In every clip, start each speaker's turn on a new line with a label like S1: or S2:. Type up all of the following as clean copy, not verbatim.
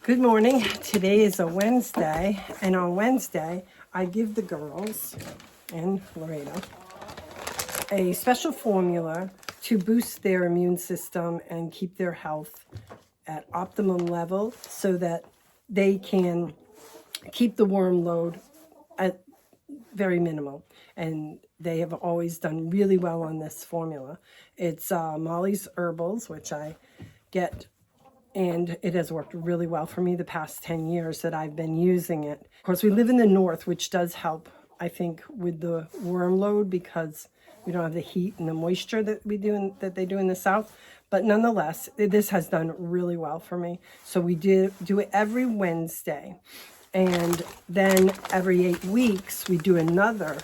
S1: Good morning. Today is a Wednesday, and on Wednesday, I give the girls and Laredo a special formula to boost their immune system and keep their health at optimum level so that they can keep the worm load at very minimal. And they have always done really well on this formula. It's Molly's Herbals, which I get, and it has worked really well for me the past 10 years that I've been using it. Of course, we live in the north, which does help, I think, with the worm load because we don't have the heat and the moisture that that they do in the south. But nonetheless, this has done really well for me. So we do it every Wednesday. And then every 8 weeks, we do another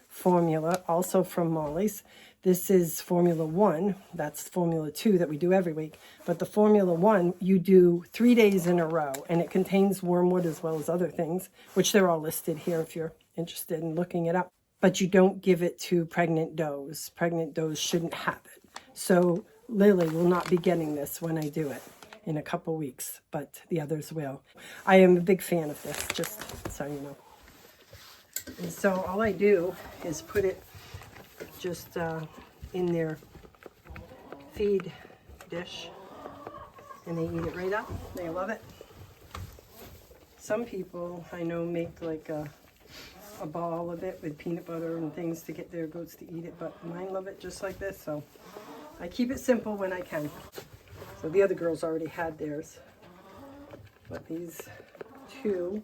S1: formula, also from Molly's. This is Formula 1. That's Formula 2 that we do every week. But the Formula 1, you do 3 days in a row. And it contains wormwood as well as other things, which they're all listed here if you're interested in looking it up. But you don't give it to pregnant does. Pregnant does shouldn't have it. So Lily will not be getting this when I do it in a couple weeks, but the others will. I am a big fan of this, just so you know. And so all I do is put it just in their feed dish, and they eat it right up. They love it. Some people I know make like a ball of it with peanut butter and things to get their goats to eat it, but mine love it just like this, so I keep it simple when I can. So the other girls already had theirs, but these two,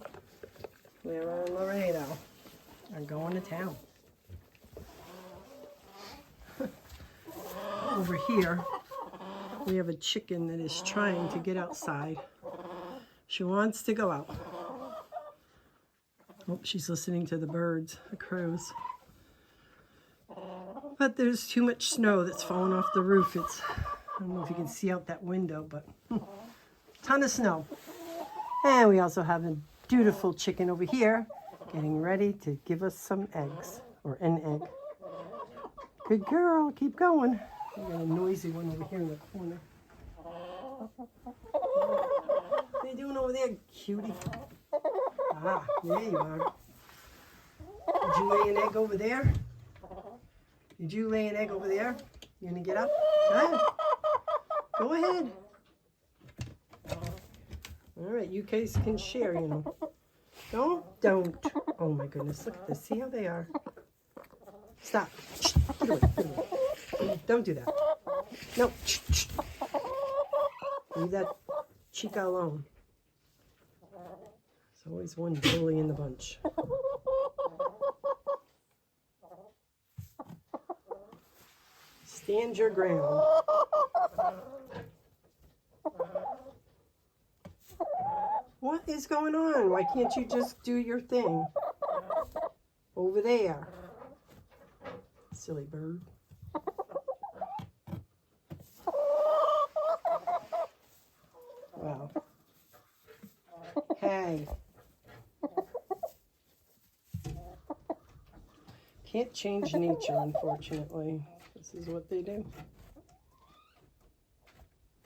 S1: Clara and Laredo, are going to town. Over here, we have a chicken that is trying to get outside. She wants to go out. Oh, she's listening to the birds, the crows. But there's too much snow that's fallen off the roof. I don't know if you can see out that window, but ton of snow. And we also have a beautiful chicken over here getting ready to give us some eggs, or an egg. Good girl, keep going. We got a noisy one over here in the corner. What are you doing over there, cutie? Ah, there you are. Did you lay an egg over there? Did you lay an egg over there? You gonna get up? Go ahead. Go ahead. All right, you guys can share, you know. Don't. Oh my goodness, look at this. See how they are? Stop. Get away, get away. Don't do that. No. Leave that chica alone. There's always one bully in the bunch. Stand your ground. What is going on? Why can't you just do your thing? Over there. Silly bird. Wow. Hey. Can't change nature, unfortunately. This is what they do.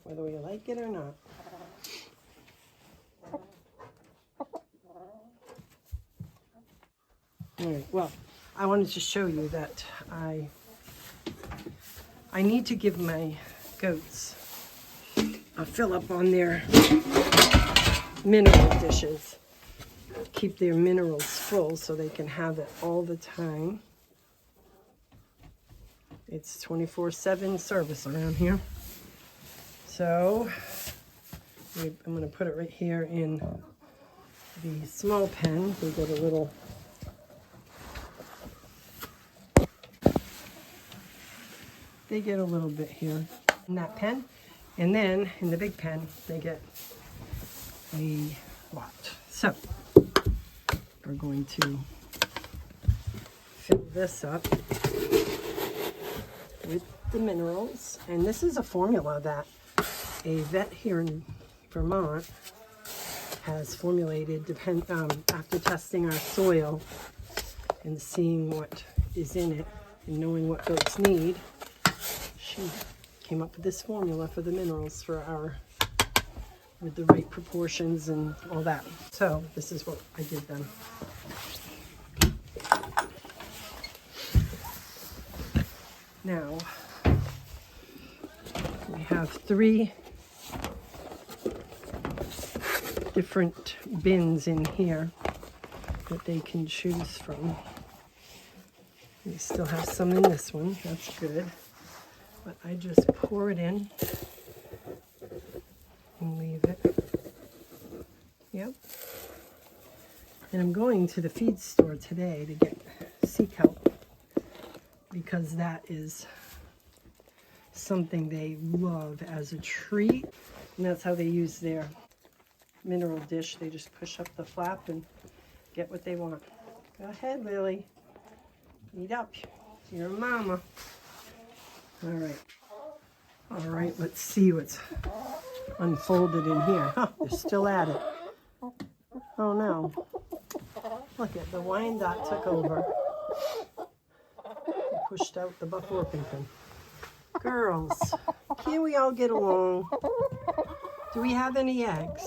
S1: Whether we like it or not. All right, well, I wanted to show you that I need to give my goats a fill up on their mineral dishes. Keep their minerals full so they can have it all the time. It's 24/7 service around here. So I'm going to put it right here in the small pen. We get a little bit here in that pen, and then in the big pen they get a lot. So we're going to fill this up with the minerals, and this is a formula that a vet here in Vermont has formulated after testing our soil and seeing what is in it and knowing what goats need. She came up with this formula for the minerals for our with the right proportions and all that. So this is what I did then. Now, we have 3 different bins in here that they can choose from. We still have some in this one, that's good. But I just pour it in and leave it. Yep. And I'm going to the feed store today to get sea kelp, because that is something they love as a treat. And that's how they use their mineral dish. They just push up the flap and get what they want. Go ahead, Lily. Eat up. You're a mama. All right. All right, let's see what's unfolded in here. Huh, they're still at it. Oh no. Look at the Wyandotte took over. Pushed out the Buff Orpington. Girls, can't we all get along? Do we have any eggs?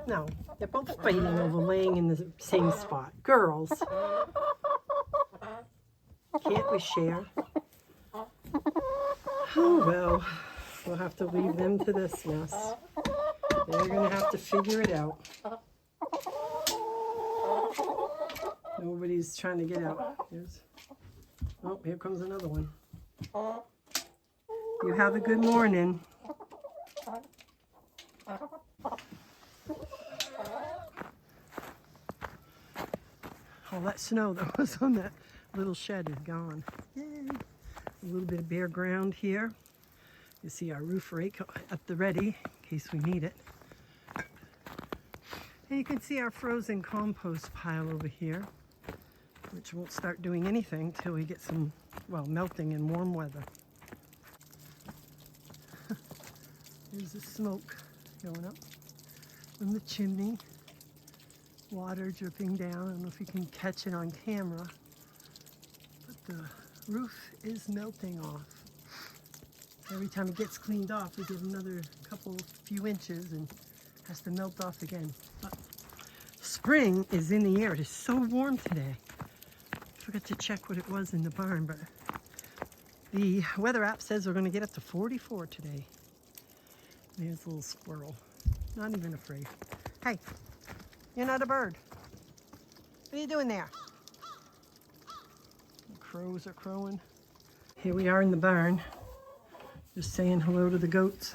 S1: No, they're both fighting over laying in the same spot. Girls, can't we share? Oh well, we'll have to leave them to this mess. They're gonna have to figure it out. Nobody's trying to get out. Oh, here comes another one. You have a good morning. All that snow that was on that little shed is gone. Yay. A little bit of bare ground here. You see our roof rake at the ready in case we need it. And you can see our frozen compost pile over here, which won't start doing anything till we get some, well, melting in warm weather. There's the smoke going up from the chimney. Water dripping down. I don't know if you can catch it on camera, but the roof is melting off. Every time it gets cleaned off, we give another few inches and has to melt off again. But spring is in the air. It is so warm today. Forgot to check what it was in the barn, but the weather app says we're going to get up to 44 today. There's a little squirrel. Not even afraid. Hey, you're not a bird. What are you doing there? The crows are crowing. Here we are in the barn. Just saying hello to the goats.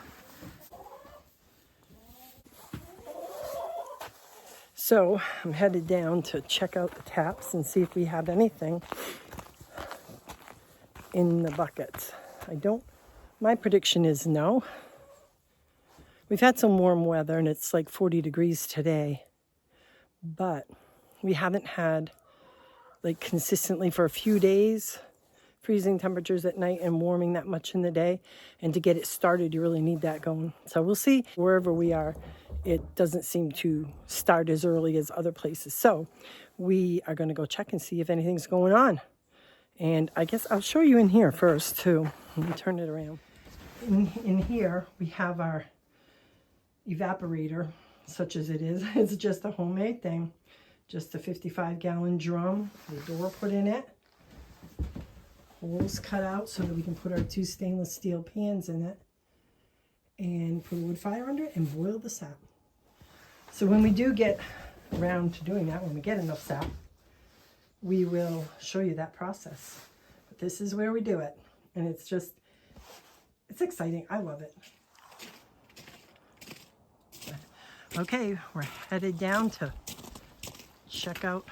S1: So I'm headed down to check out the taps and see if we have anything in the buckets. My prediction is no. We've had some warm weather and it's like 40 degrees today, but we haven't had like consistently for a few days freezing temperatures at night and warming that much in the day. And to get it started, you really need that going. So we'll see. Wherever we are, it doesn't seem to start as early as other places. So we are going to go check and see if anything's going on. And I guess I'll show you in here first too. Let me turn it around. In here, we have our evaporator, such as it is. It's just a homemade thing. Just a 55-gallon drum, the door put in it. Holes cut out so that we can put our 2 stainless steel pans in it and put a wood fire under it and boil the sap. So when we do get around to doing that, when we get enough sap, we will show you that process. But this is where we do it. And it's exciting. I love it. Okay, we're headed down to check out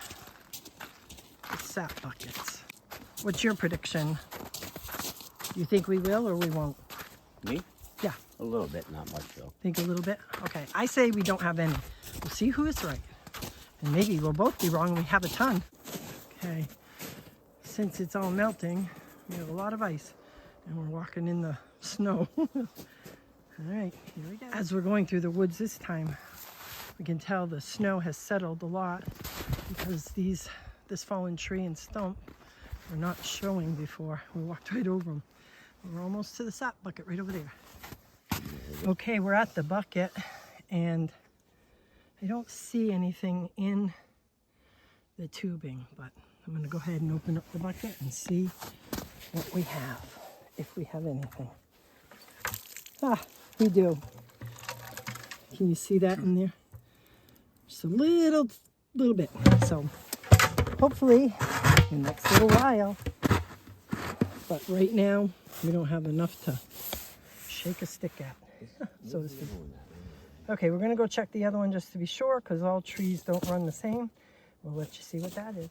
S1: the sap buckets. What's your prediction? Do you think we will or we won't?
S2: Me?
S1: Yeah.
S2: A little bit, not much though.
S1: Think a little bit? Okay, I say we don't have any. We'll see who is right. And maybe we'll both be wrong and we have a ton. Okay, since it's all melting, we have a lot of ice and we're walking in the snow. All right, here we go. As we're going through the woods this time, we can tell the snow has settled a lot because this fallen tree and stump were not showing before. We walked right over them. We're almost to the sap bucket right over there. Okay, we're at the bucket and I don't see anything in the tubing, but I'm going to go ahead and open up the bucket and see what we have, if we have anything. Ah, we do. Can you see that in there? Just a little bit. So hopefully in the next little while, but right now we don't have enough to shake a stick at, so to speak. Okay, we're going to go check the other one just to be sure, because all trees don't run the same. We'll let you see what that is.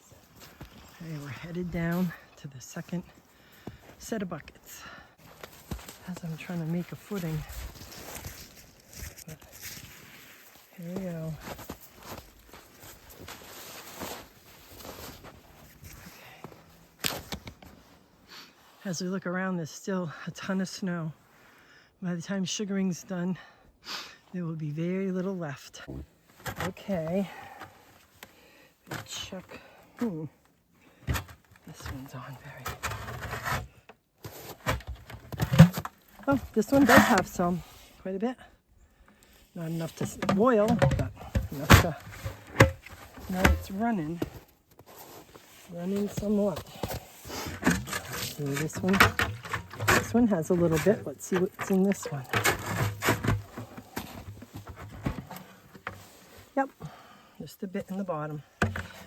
S1: Okay, we're headed down to the second set of buckets. As I'm trying to make a footing. But here we go. Okay. As we look around, there's still a ton of snow. By the time sugaring's done, there will be very little left. Okay. Let's check. This one's on very. Oh, this one does have some, quite a bit. Not enough to boil, but enough to. Now it's running somewhat. See this one. This one has a little bit. Let's see what's in this one. Yep, just a bit in the bottom.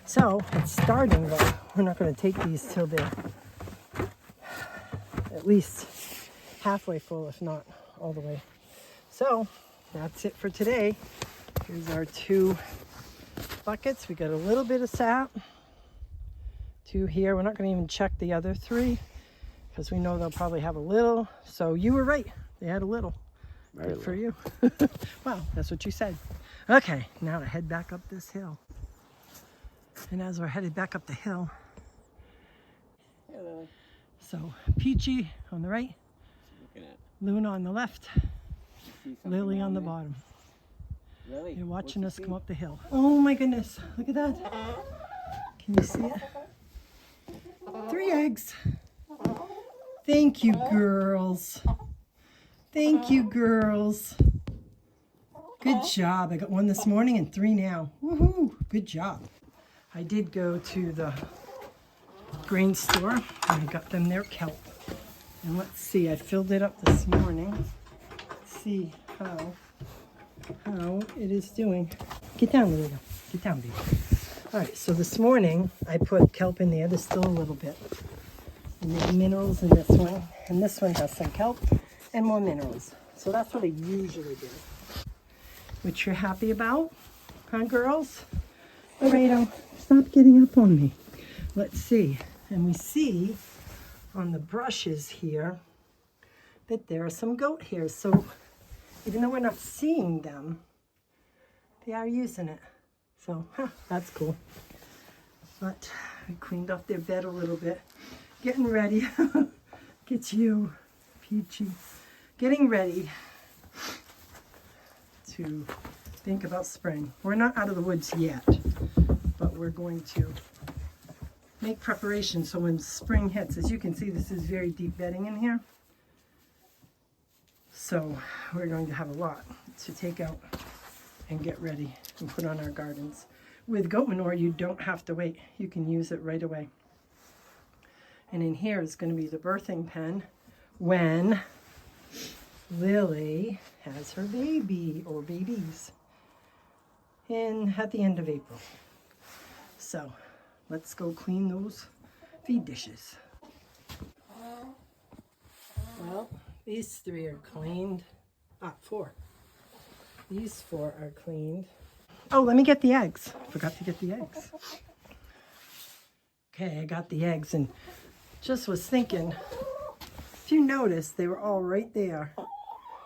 S1: So it's starting, but we're not going to take these till they're at least halfway full, if not all the way. So that's it for today. Here's our 2 buckets. We got a little bit of sap. 2 here. We're not going to even check the other 3 because we know they'll probably have a little. So you were right. They had a little.
S2: Very
S1: Good for you. Wow, that's what you said. Okay, now to head back up this hill. And as we're headed back up the hill,
S2: Hey, Lily.
S1: so Peachy on the right,
S2: Looking at.
S1: Luna on the left,
S2: See something
S1: Lily
S2: down
S1: on the
S2: there?
S1: bottom.
S2: Lily,
S1: You're
S2: what'd
S1: watching
S2: you
S1: us
S2: see?
S1: come up the hill. Oh my goodness, look at that. Can you see it? 3 eggs. Thank you, girls. Thank you, girls. Good job. I got 1 this morning and 3 now. Woohoo! Good job. I did go to the grain store and I got them their kelp. And let's see, I filled it up this morning. Let's see how it is doing. Get down, Luna. Get down, baby. All right, so this morning I put kelp in there. There's still a little bit. And there's minerals in this one. And this one has some kelp and more minerals. So that's what I usually do. Which you're happy about, huh, girls? Laredo, stop getting up on me. Let's see. And we see on the brushes here that there are some goat hairs. So even though we're not seeing them, they are using it. So, that's cool. But we cleaned up their bed a little bit. Getting ready. Get you, Peachy. Getting ready to think about spring. We're not out of the woods yet, but we're going to make preparations so when spring hits, as you can see, this is very deep bedding in here. So we're going to have a lot to take out and get ready and put on our gardens. With goat manure, you don't have to wait. You can use it right away. And in here is going to be the birthing pen when Lily has her baby or babies at the end of April. So let's go clean those feed dishes. Well, these 3 are cleaned. 4. These 4 are cleaned. Oh, let me get the eggs. Forgot to get the eggs. Okay, I got the eggs and just was thinking, if you notice, they were all right there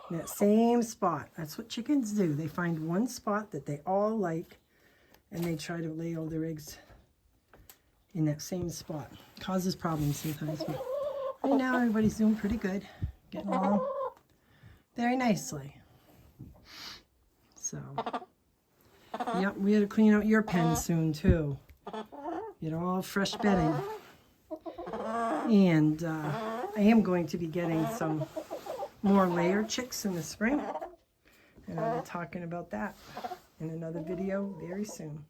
S1: in that same spot. That's what chickens do. They find one spot that they all like and they try to lay all their eggs in that same spot. Causes problems sometimes, but right now everybody's doing pretty good. Getting along very nicely. So, yep, we had to clean out your pen soon too. Get all fresh bedding. And I am going to be getting some more layer chicks in the spring. And I'll be talking about that in another video very soon.